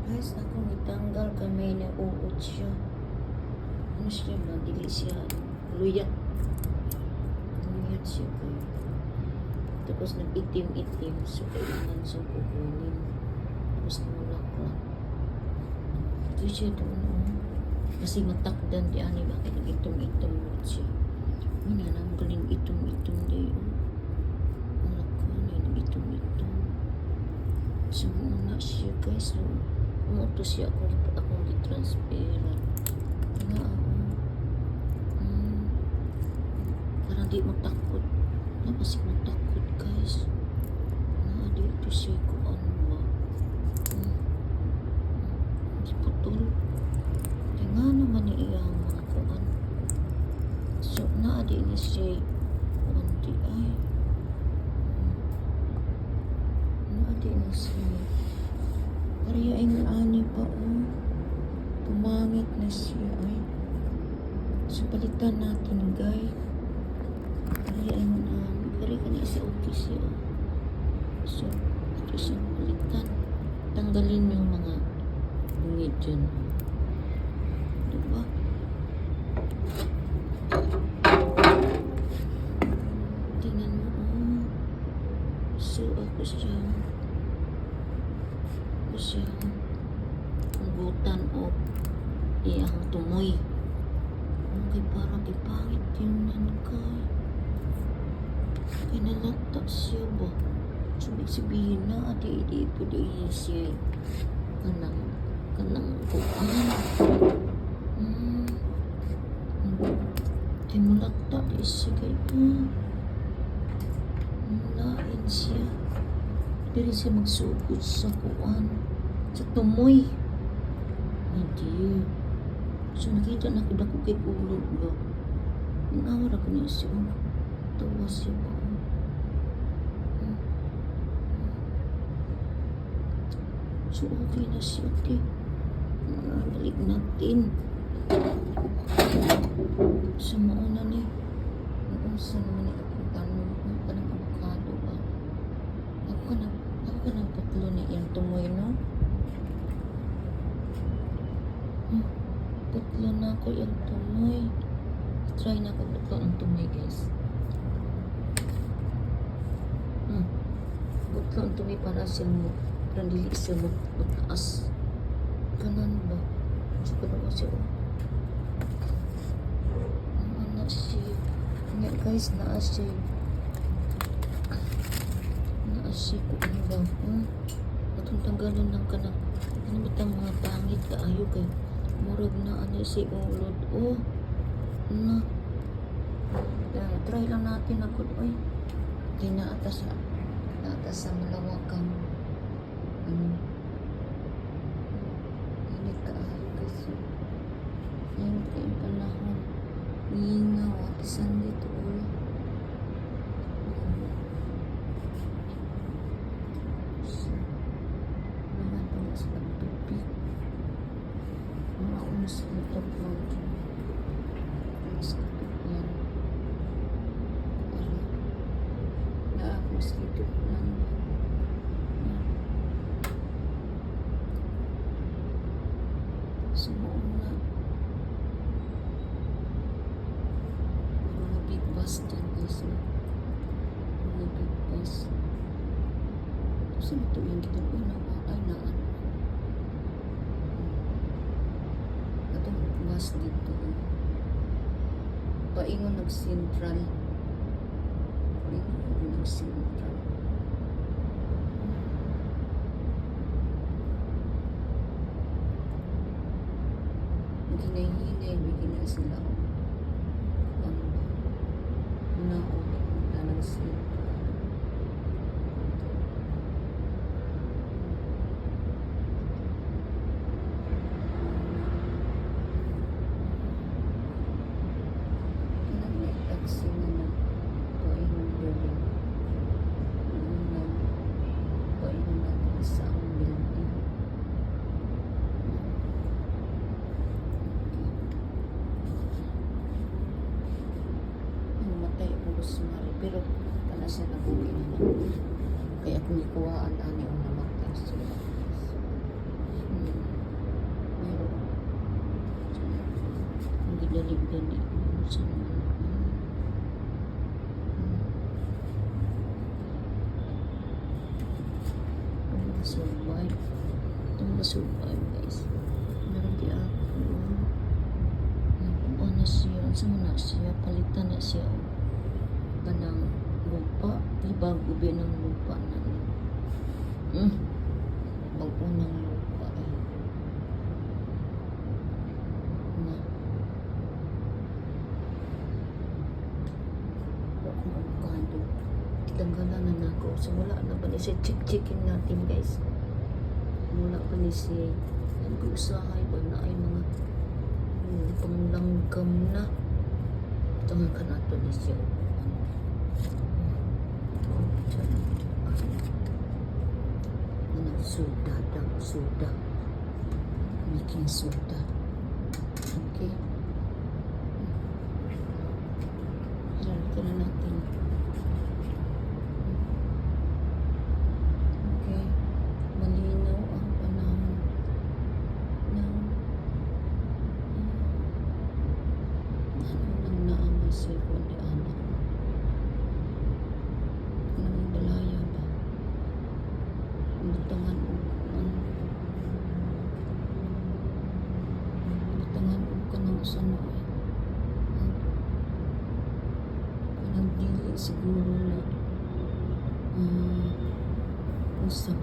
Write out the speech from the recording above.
Guys, ako itanggal kami na uot siya. Ano siya ba? Dili siya. Luyat. Luyat siya kayo. Tapos nag-itim-itim. So, kailangan siya kukunin. Tapos nulaklak. Ito siya doon. Kasi matakdan di ani. Bakit nag-itom-itom siya? Wala na ang galing itom-itom di. Wala ko na nag-itom-itom. So, muna siya guys. So, umuto siya akong di-transparent. Nga ako. Parang di matakot. Napasik matakot guys. Nga dito siya ko ano ba. Hindi putol. Kaya nga naman iyang mga kuan. So, naadi ni siya kuanti ay. Naadi ni siya. Kaya ay ani pa pumangit na siya ay. So palitan natin guys. Kaya ay kaya ka na isa okay siya. So ito siyang palitan. Tanggalin yung mga bungid dyan. Diba? Tingnan mo So ako siyang hugutan o iyang tumoy. Okay, para ipangit tingnan ka. Kinalata siya ba? Sabihin na, adi po di siya. Kanang kuan. Ay mulata di siya kayo. Mulain siya. Dili siya magsugod sa kuan. Sa tumoy. Hindi. So nakita na ko dako kay ulog ba. Nangawara ko niya siya. Tawa siya ba. So okay na siya. Balik natin. So mauna ni. Maunsa naman ni akong tanong. Kanang avocado ba. Ako ka na putlo ni yung tumoy no. Putlo na ako yung tumoy. Try na ako putlo ang tumoy guys. Putlo ang tumoy para siya mo. Parang dili siya mataas. Kanan ba? Siguro ko siya. Ano siya? Nga guys, naa siya. Naa siya ko ano ba? Atong tanggalan ng kanang ano bitang mga pangit kaayo kay murag na ano si ulod. Na. Try lang natin ako oy. Di na atas sa malawakang init kaayo kasi yung panahon hingaw at isang dito naman pa mas pagtupik mga unos nito po mas kapit yan na mas dito lang sumuuna mga big bus dyan guys mga big bus kasi ito yung kita ko ay naan itong bus dito paingon nag-central hinay-hinay bigyan na sila naulit na lang sila may taxi na paingon building paingon natin sa ang building pero kana siya gani sa mga survive. Itong survive guys. Meron di ako. Nakuha na siya. Sa na siya. Palitan na siya. Kanang lupa. Bago ba ng lupa na. Bago ng lupa eh. Na. Ako avocado. Tanggalan na ako. So wala na ba ni siya. Check-checkin natin guys. Wala pa ni siya. Nag-uusahay ba na ay mga panglanggam na. Tangan ka na ito ni siya. Soda daw. Soda. Making soda. Okay. Ito na natin. Okay. Malinaw ang panahon ng ano lang naamay cellphone ni anak. Anong balaya ba? Butangan o butangan o ka ng usano eh. Kanang dili siguro na usap